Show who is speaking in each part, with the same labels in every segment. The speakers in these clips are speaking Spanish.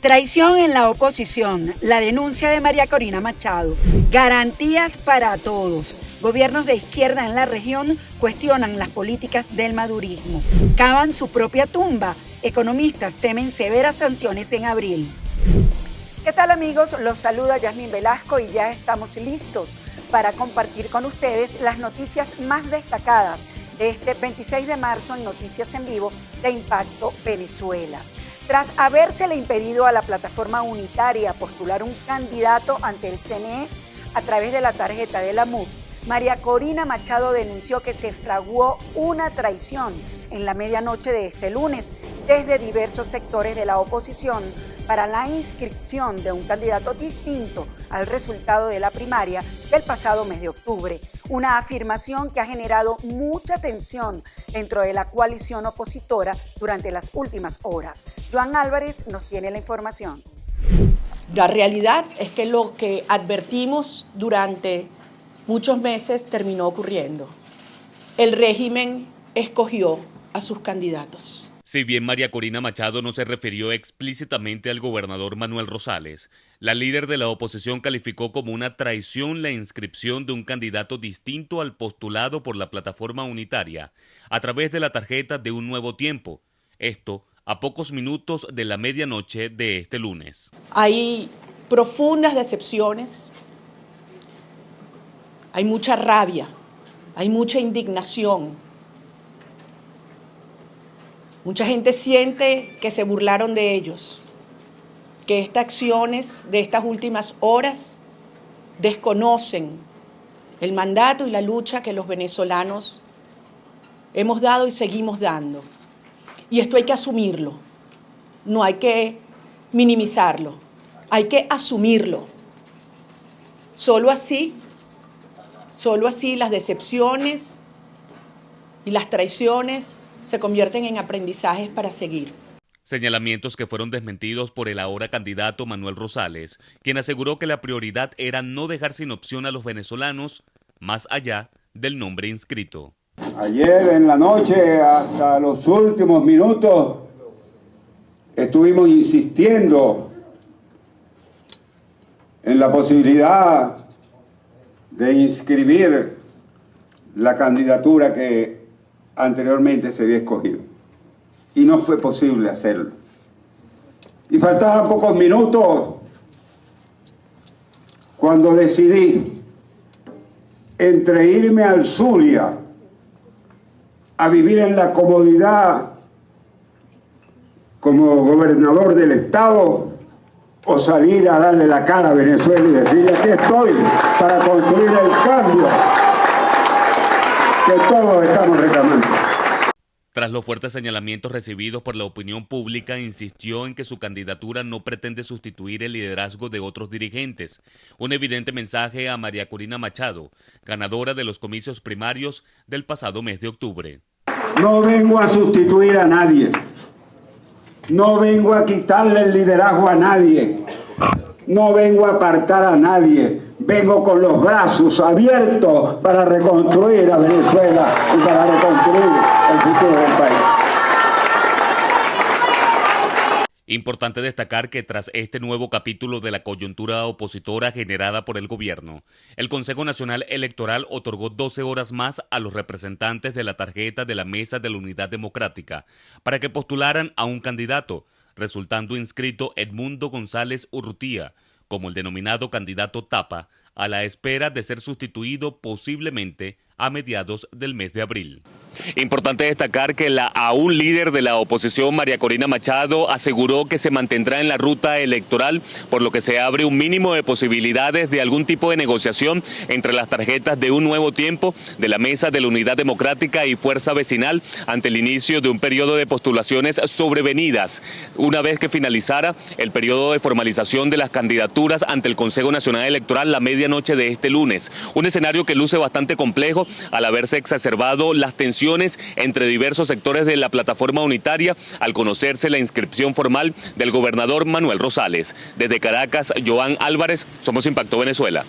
Speaker 1: Traición en la oposición, la denuncia de María Corina Machado, garantías para todos. Gobiernos de izquierda en la región cuestionan las políticas del madurismo. Cavan su propia tumba. Economistas temen severas sanciones en abril. ¿Qué tal, amigos? Los saluda Yasmín Velasco y ya estamos listos para compartir con ustedes las noticias más destacadas de este 26 de marzo en Noticias en Vivo de Impacto Venezuela. Tras habérsele impedido a la plataforma unitaria postular un candidato ante el CNE a través de la tarjeta de la MUD, María Corina Machado denunció que se fraguó una traición en la medianoche de este lunes desde diversos sectores de la oposición para la inscripción de un candidato distinto al resultado de la primaria del pasado mes de octubre. Una afirmación que ha generado mucha tensión dentro de la coalición opositora durante las últimas horas. Joan Álvarez nos tiene la información.
Speaker 2: La realidad es que lo que advertimos durante muchos meses terminó ocurriendo. El régimen escogió a sus candidatos.
Speaker 3: Si bien María Corina Machado no se refirió explícitamente al gobernador Manuel Rosales, la líder de la oposición calificó como una traición la inscripción de un candidato distinto al postulado por la plataforma unitaria a través de la tarjeta de Un Nuevo Tiempo. Esto a pocos minutos de la medianoche de este lunes.
Speaker 2: Hay profundas decepciones, hay mucha rabia, hay mucha indignación. Mucha gente siente que se burlaron de ellos, que estas acciones de estas últimas horas desconocen el mandato y la lucha que los venezolanos hemos dado y seguimos dando. Y esto hay que asumirlo, no hay que minimizarlo, hay que asumirlo. Solo así las decepciones y las traiciones se convierten en aprendizajes para seguir.
Speaker 3: Señalamientos que fueron desmentidos por el ahora candidato Manuel Rosales, quien aseguró que la prioridad era no dejar sin opción a los venezolanos más allá del nombre inscrito.
Speaker 4: Ayer en la noche, hasta los últimos minutos, estuvimos insistiendo en la posibilidad de inscribir la candidatura que anteriormente se había escogido. Y no fue posible hacerlo. Y faltaban pocos minutos cuando decidí entre irme al Zulia a vivir en la comodidad como gobernador del estado o salir a darle la cara a Venezuela y decirle: aquí estoy para construir el cambio que todos estamos reclamando.
Speaker 3: Tras los fuertes señalamientos recibidos por la opinión pública, insistió en que su candidatura no pretende sustituir el liderazgo de otros dirigentes. Un evidente mensaje a María Corina Machado, ganadora de los comicios primarios del pasado mes de octubre.
Speaker 4: No vengo a sustituir a nadie. No vengo a quitarle el liderazgo a nadie. No vengo a apartar a nadie. Vengo con los brazos abiertos para reconstruir a Venezuela y para reconstruir el futuro del país.
Speaker 3: Importante destacar que tras este nuevo capítulo de la coyuntura opositora generada por el gobierno, el Consejo Nacional Electoral otorgó 12 horas más a los representantes de la tarjeta de la Mesa de la Unidad Democrática para que postularan a un candidato, resultando inscrito Edmundo González Urrutia como el denominado candidato tapa, a la espera de ser sustituido posiblemente a mediados del mes de abril. Importante destacar que la aún líder de la oposición, María Corina Machado, aseguró que se mantendrá en la ruta electoral, por lo que se abre un mínimo de posibilidades de algún tipo de negociación entre las tarjetas de Un Nuevo Tiempo, de la Mesa de la Unidad Democrática y Fuerza Vecinal ante el inicio de un periodo de postulaciones sobrevenidas, una vez que finalizara el periodo de formalización de las candidaturas ante el Consejo Nacional Electoral la medianoche de este lunes. Un escenario que luce bastante complejo al haberse exacerbado las tensiones entre diversos sectores de la plataforma unitaria al conocerse la inscripción formal del gobernador Manuel Rosales. Desde Caracas, Joan Álvarez, Somos Impacto Venezuela.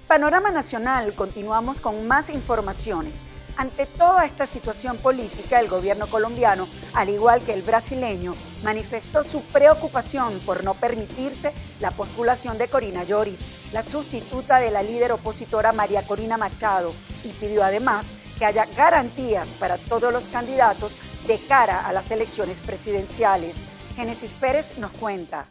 Speaker 1: Panorama Nacional, continuamos con más informaciones. Ante toda esta situación política, el gobierno colombiano, al igual que el brasileño, manifestó su preocupación por no permitirse la postulación de Corina Yoris, la sustituta de la líder opositora María Corina Machado, y pidió además que haya garantías para todos los candidatos de cara a las elecciones presidenciales. Génesis Pérez nos cuenta.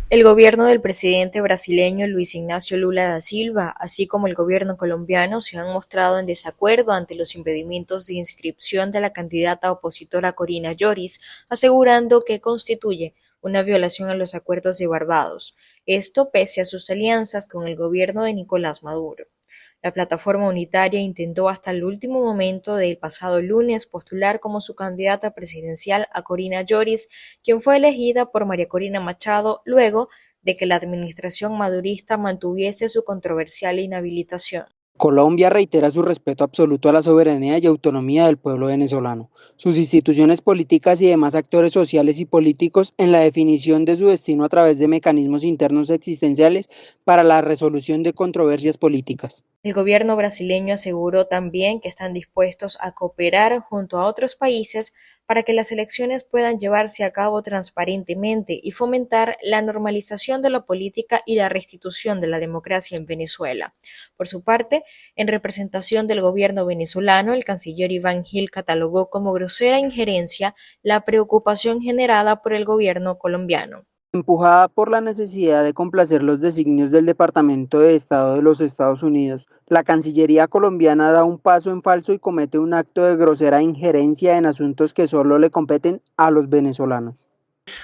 Speaker 5: El gobierno del presidente brasileño Luis Ignacio Lula da Silva, así como el gobierno colombiano, se han mostrado en desacuerdo ante los impedimentos de inscripción de la candidata opositora Corina Yoris, asegurando que constituye una violación a los acuerdos de Barbados. Esto pese a sus alianzas con el gobierno de Nicolás Maduro. La plataforma unitaria intentó hasta el último momento del pasado lunes postular como su candidata presidencial a Corina Yoris, quien fue elegida por María Corina Machado luego de que la administración madurista mantuviese su controversial inhabilitación.
Speaker 6: Colombia reitera su respeto absoluto a la soberanía y autonomía del pueblo venezolano, sus instituciones políticas y demás actores sociales y políticos en la definición de su destino a través de mecanismos internos existenciales para la resolución de controversias políticas.
Speaker 5: El gobierno brasileño aseguró también que están dispuestos a cooperar junto a otros países para que las elecciones puedan llevarse a cabo transparentemente y fomentar la normalización de la política y la restitución de la democracia en Venezuela. Por su parte, en representación del gobierno venezolano, el canciller Iván Gil catalogó como grosera injerencia la preocupación generada por el gobierno colombiano.
Speaker 6: Empujada por la necesidad de complacer los designios del Departamento de Estado de los Estados Unidos, la Cancillería colombiana da un paso en falso y comete un acto de grosera injerencia en asuntos que solo le competen a los venezolanos.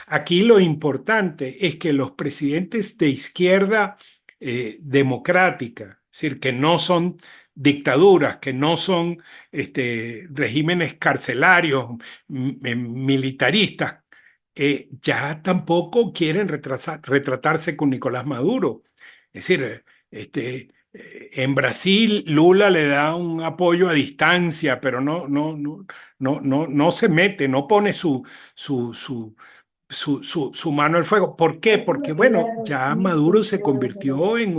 Speaker 7: Aquí lo importante es que los presidentes de izquierda democrática, es decir, que no son dictaduras, que no son regímenes carcelarios, militaristas, ya tampoco quieren retratarse con Nicolás Maduro. Es decir, en Brasil Lula le da un apoyo a distancia, pero no se mete, no pone su mano al fuego. ¿Por qué? Porque, bueno, ya Maduro se convirtió en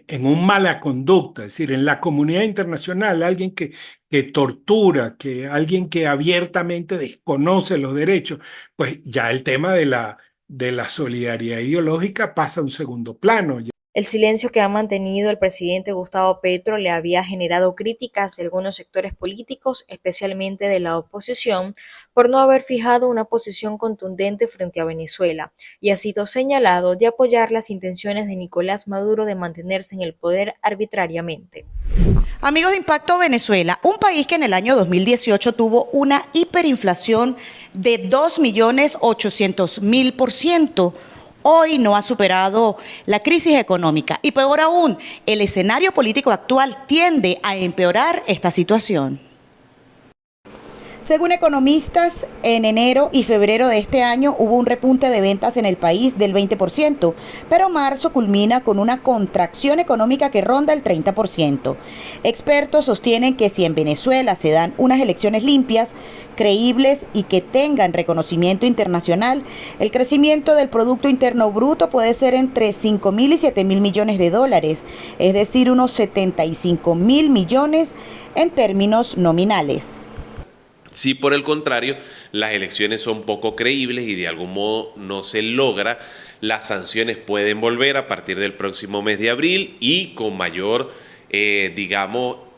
Speaker 7: en un mala conducta, es decir, en la comunidad internacional, alguien que tortura, alguien que abiertamente desconoce los derechos, pues ya el tema de la solidaridad ideológica pasa a un segundo plano.
Speaker 5: El silencio que ha mantenido el presidente Gustavo Petro le había generado críticas de algunos sectores políticos, especialmente de la oposición, por no haber fijado una posición contundente frente a Venezuela, y ha sido señalado de apoyar las intenciones de Nicolás Maduro de mantenerse en el poder arbitrariamente.
Speaker 8: Amigos de Impacto Venezuela, un país que en el año 2018 tuvo una hiperinflación de 2.800.000%, hoy no ha superado la crisis económica y peor aún, el escenario político actual tiende a empeorar esta situación. Según economistas, en enero y febrero de este año hubo un repunte de ventas en el país del 20%, pero marzo culmina con una contracción económica que ronda el 30%. Expertos sostienen que si en Venezuela se dan unas elecciones limpias, creíbles y que tengan reconocimiento internacional, el crecimiento del Producto Interno Bruto puede ser entre 5.000 y 7.000 millones de dólares, es decir, unos 75.000 millones en términos nominales.
Speaker 9: Si por el contrario las elecciones son poco creíbles y de algún modo no se logra, las sanciones pueden volver a partir del próximo mes de abril y con mayor,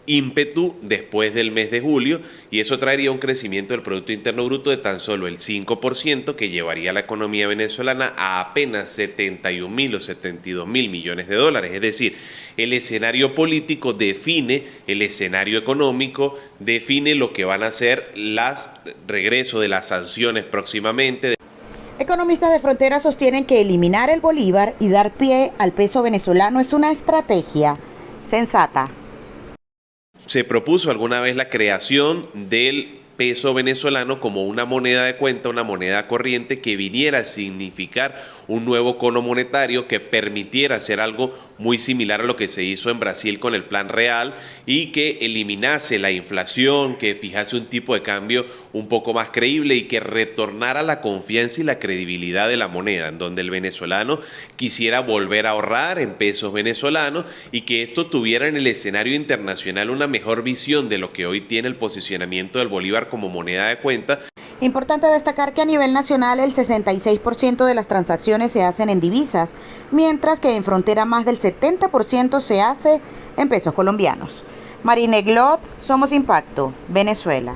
Speaker 9: ímpetu después del mes de julio, y eso traería un crecimiento del Producto Interno Bruto de tan solo el 5%, que llevaría a la economía venezolana a apenas 71.000 o 72.000 millones de dólares. Es decir, el escenario político define el escenario económico, define lo que van a ser las regreso de las sanciones próximamente.
Speaker 8: Economistas de Frontera sostienen que eliminar el bolívar y dar pie al peso venezolano es una estrategia sensata.
Speaker 9: Se propuso alguna vez la creación del peso venezolano como una moneda de cuenta, una moneda corriente que viniera a significar un nuevo cono monetario que permitiera hacer algo muy similar a lo que se hizo en Brasil con el Plan Real y que eliminase la inflación, que fijase un tipo de cambio un poco más creíble y que retornara la confianza y la credibilidad de la moneda, en donde el venezolano quisiera volver a ahorrar en pesos venezolanos y que esto tuviera en el escenario internacional una mejor visión de lo que hoy tiene el posicionamiento del bolívar como moneda de cuenta.
Speaker 8: Importante destacar que a nivel nacional el 66% de las transacciones se hacen en divisas, mientras que en frontera más del 70% se hace en pesos colombianos. Marine Glot, Somos Impacto, Venezuela.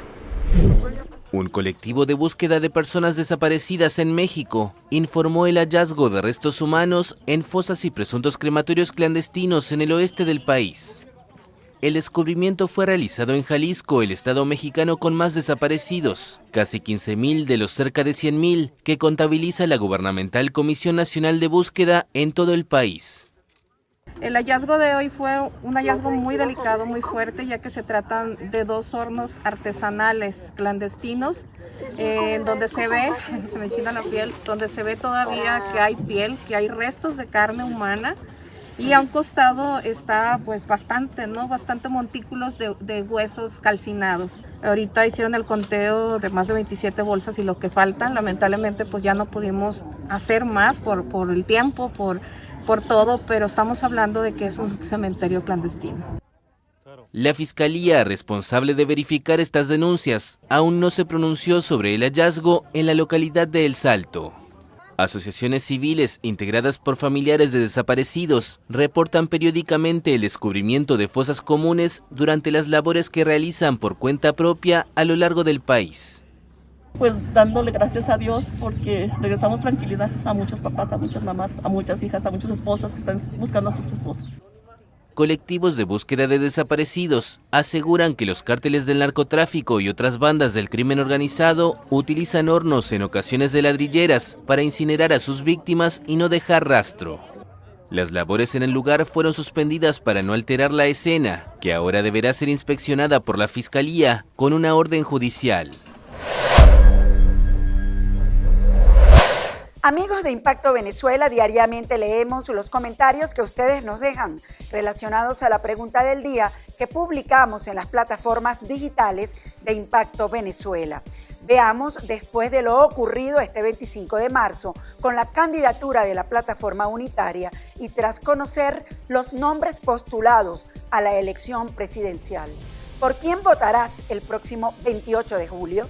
Speaker 10: Un colectivo de búsqueda de personas desaparecidas en México informó el hallazgo de restos humanos en fosas y presuntos crematorios clandestinos en el oeste del país. El descubrimiento fue realizado en Jalisco, el estado mexicano con más desaparecidos, casi 15.000 de los cerca de 100.000 que contabiliza la gubernamental Comisión Nacional de Búsqueda en todo el país.
Speaker 11: El hallazgo de hoy fue un hallazgo muy delicado, muy fuerte, ya que se tratan de 2 hornos artesanales clandestinos, donde se ve, se me enchina la piel, donde se ve todavía que hay piel, que hay restos de carne humana. Y a un costado está pues bastante montículos de huesos calcinados. Ahorita hicieron el conteo de más de 27 bolsas y lo que faltan, lamentablemente pues ya no pudimos hacer más por el tiempo, por todo, pero estamos hablando de que es un cementerio clandestino.
Speaker 10: La Fiscalía, responsable de verificar estas denuncias, aún no se pronunció sobre el hallazgo en la localidad de El Salto. Asociaciones civiles integradas por familiares de desaparecidos reportan periódicamente el descubrimiento de fosas comunes durante las labores que realizan por cuenta propia a lo largo del país.
Speaker 12: Pues dándole gracias a Dios porque regresamos tranquilidad a muchos papás, a muchas mamás, a muchas hijas, a muchas esposas que están buscando a sus esposos.
Speaker 10: Colectivos de búsqueda de desaparecidos aseguran que los cárteles del narcotráfico y otras bandas del crimen organizado utilizan hornos en ocasiones de ladrilleras para incinerar a sus víctimas y no dejar rastro. Las labores en el lugar fueron suspendidas para no alterar la escena, que ahora deberá ser inspeccionada por la Fiscalía con una orden judicial.
Speaker 1: Amigos de Impacto Venezuela, diariamente leemos los comentarios que ustedes nos dejan relacionados a la pregunta del día que publicamos en las plataformas digitales de Impacto Venezuela. Veamos, después de lo ocurrido este 25 de marzo con la candidatura de la plataforma unitaria y tras conocer los nombres postulados a la elección presidencial, ¿por quién votarás el próximo 28 de julio?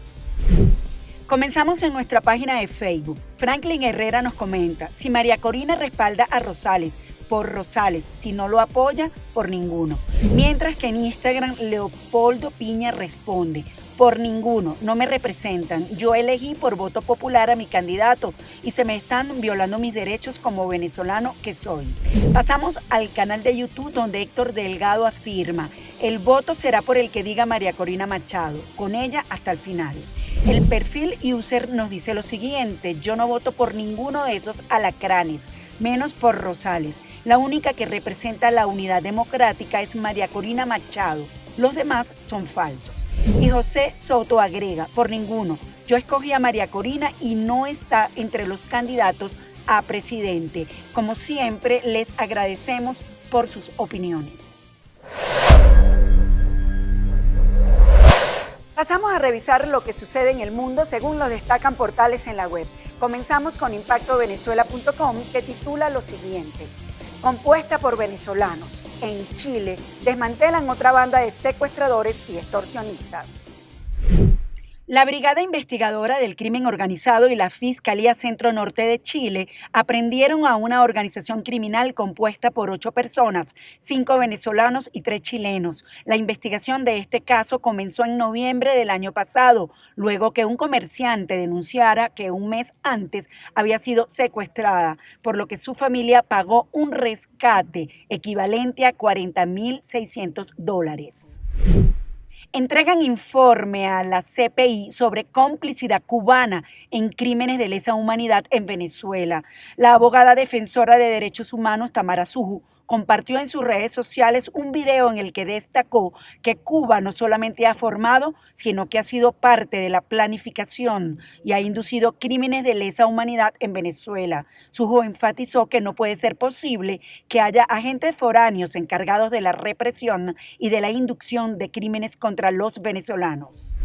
Speaker 1: Comenzamos en nuestra página de Facebook. Franklin Herrera nos comenta: si María Corina respalda a Rosales, por Rosales; si no lo apoya, por ninguno. Mientras que en Instagram Leopoldo Piña responde: por ninguno, no me representan. Yo elegí por voto popular a mi candidato y se me están violando mis derechos como venezolano que soy. Pasamos al canal de YouTube donde Héctor Delgado afirma: el voto será por el que diga María Corina Machado, con ella hasta el final. El perfil user nos dice lo siguiente: yo no voto por ninguno de esos alacranes, menos por Rosales. La única que representa la unidad democrática es María Corina Machado. Los demás son falsos. Y José Soto agrega: por ninguno. Yo escogí a María Corina y no está entre los candidatos a presidente. Como siempre, les agradecemos por sus opiniones. Pasamos a revisar lo que sucede en el mundo según lo destacan portales en la web. Comenzamos con impactovenezuela.com, que titula lo siguiente: compuesta por venezolanos, en Chile desmantelan otra banda de secuestradores y extorsionistas. La Brigada Investigadora del Crimen Organizado y la Fiscalía Centro Norte de Chile aprendieron a una organización criminal compuesta por 8 personas, 5 venezolanos y 3 chilenos. La investigación de este caso comenzó en noviembre del año pasado, luego que un comerciante denunciara que un mes antes había sido secuestrada, por lo que su familia pagó un rescate equivalente a $40.600. Entregan informe a la CPI sobre complicidad cubana en crímenes de lesa humanidad en Venezuela. La abogada defensora de derechos humanos Tamara Suju compartió en sus redes sociales un video en el que destacó que Cuba no solamente ha formado, sino que ha sido parte de la planificación y ha inducido crímenes de lesa humanidad en Venezuela. Sujo enfatizó que no puede ser posible que haya agentes foráneos encargados de la represión y de la inducción de crímenes contra los venezolanos.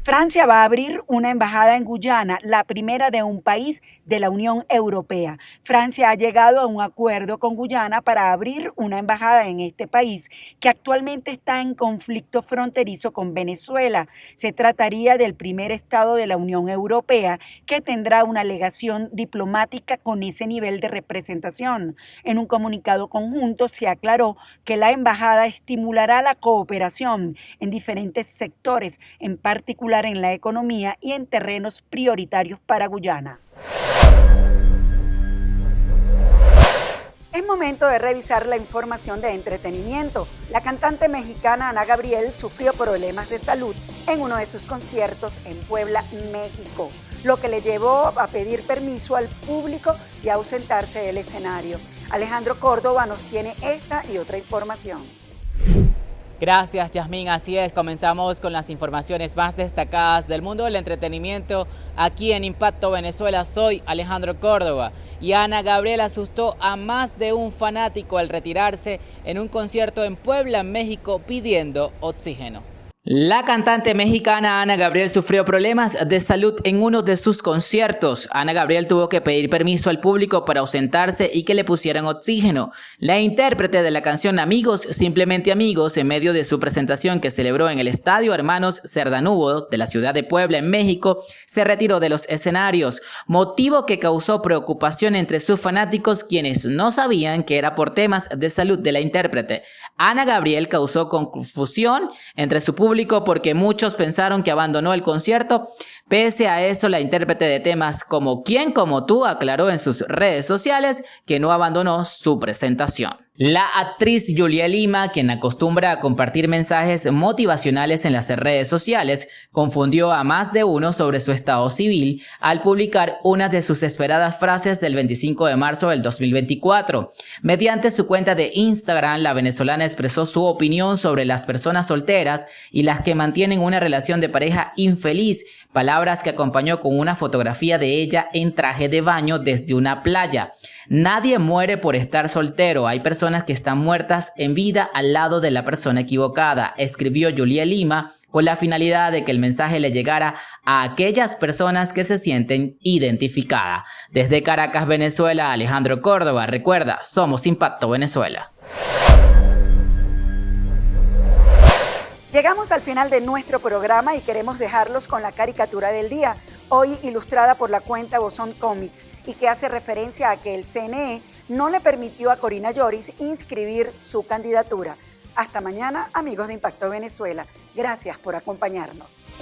Speaker 1: Francia va a abrir una embajada en Guyana, la primera de un país de la Unión Europea. Francia ha llegado a un acuerdo con Guyana para abrir una embajada en este país que actualmente está en conflicto fronterizo con Venezuela. Se trataría del primer estado de la Unión Europea que tendrá una legación diplomática con ese nivel de representación. En un comunicado conjunto se aclaró que la embajada estimulará la cooperación en diferentes sectores, en particular en la economía y en terrenos prioritarios para Guyana. Es momento de revisar la información de entretenimiento. La cantante mexicana Ana Gabriel sufrió problemas de salud en uno de sus conciertos en Puebla, México, lo que le llevó a pedir permiso al público y a ausentarse del escenario. Alejandro Córdoba nos tiene esta y otra información.
Speaker 13: Gracias, Yasmín. Así es, comenzamos con las informaciones más destacadas del mundo del entretenimiento aquí en Impacto Venezuela. Soy Alejandro Córdoba y Ana Gabriel asustó a más de un fanático al retirarse en un concierto en Puebla, México, pidiendo oxígeno. La cantante mexicana Ana Gabriel sufrió problemas de salud en uno de sus conciertos. Ana Gabriel tuvo que pedir permiso al público para ausentarse y que le pusieran oxígeno. La intérprete de la canción Amigos, Simplemente Amigos, en medio de su presentación que celebró en el Estadio Hermanos Cerdanubo de la ciudad de Puebla, en México, se retiró de los escenarios, motivo que causó preocupación entre sus fanáticos, quienes no sabían que era por temas de salud de la intérprete. Ana Gabriel causó confusión entre su público porque muchos pensaron que abandonó el concierto. Pese a eso, la intérprete de temas como ¿Quién como tú? Aclaró en sus redes sociales que no abandonó su presentación. La actriz Julia Lima, quien acostumbra a compartir mensajes motivacionales en las redes sociales, confundió a más de uno sobre su estado civil al publicar una de sus esperadas frases del 25 de marzo del 2024. Mediante su cuenta de Instagram, la venezolana expresó su opinión sobre las personas solteras y las que mantienen una relación de pareja infeliz, palabras que acompañó con una fotografía de ella en traje de baño desde una playa. Nadie muere por estar soltero, hay personas que están muertas en vida al lado de la persona equivocada, escribió Julia Lima con la finalidad de que el mensaje le llegara a aquellas personas que se sienten identificadas. Desde Caracas, Venezuela, Alejandro Córdoba. Recuerda, somos Impacto Venezuela.
Speaker 1: Llegamos al final de nuestro programa y queremos dejarlos con la caricatura del día, hoy ilustrada por la cuenta Bozón Comics y que hace referencia a que el CNE no le permitió a Corina Lloris inscribir su candidatura. Hasta mañana, amigos de Impacto Venezuela. Gracias por acompañarnos.